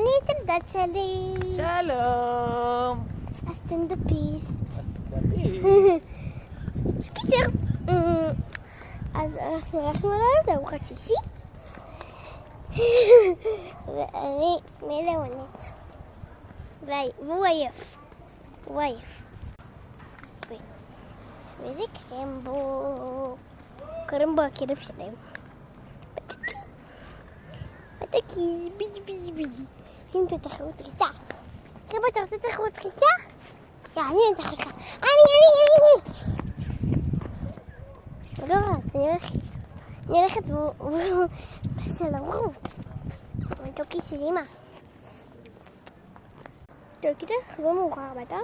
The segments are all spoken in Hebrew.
אני את הדת שלי. שלום. הסטנדאפיסט. אז קיצר, אז אנחנו הלכנו לעלות לארוחת שישי. ואני מלאונית. והוא עייף. הוא עייף. וזה קרמבו. קרמבו הכלב שלהם. בטקי, ביג'י ביג'י ביג'י. שים את התחרות ריצה. קרמבו, אתה רוצה תחרות ריצה? אני אתן לך. אני. הוא לא רץ, אני הולכת והוא עושה לרוץ. הוא טוקי של אמא. טוב, קיצר, חזור מאוחר הביתה.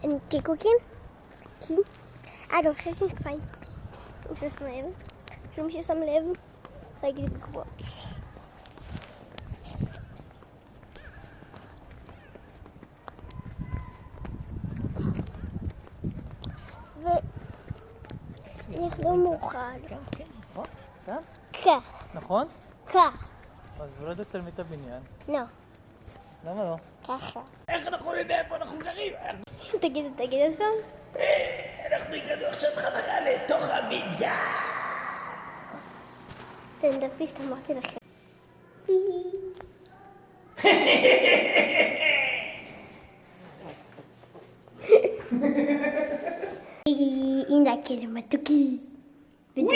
אני קיקוקים. אני הולכת לשים שקפיים. מי ששם לב, להגיד בגבוהות. נחזור מאוחר. כן, נכון? כאן? כן. נכון? כן. אז אולי תצלמי את הבניין. לא. למה לא? ככה. איך אנחנו יודעים איפה אנחנו גרים? תגיד אז פעם. אנחנו הגענו עכשיו חזרה לתוך הבניין. סטנדאפיסט, אמרתי לכם. הנה הכלב מתוקי. ודוד.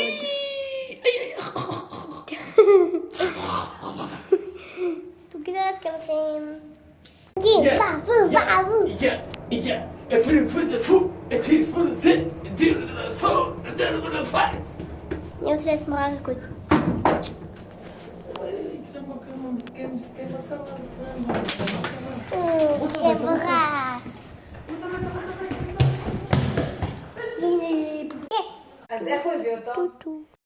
תגיד על כלכם. בעבו. אני רוצה להיות מראה רקוד. אז איך הוא הביא אותו? טוטו.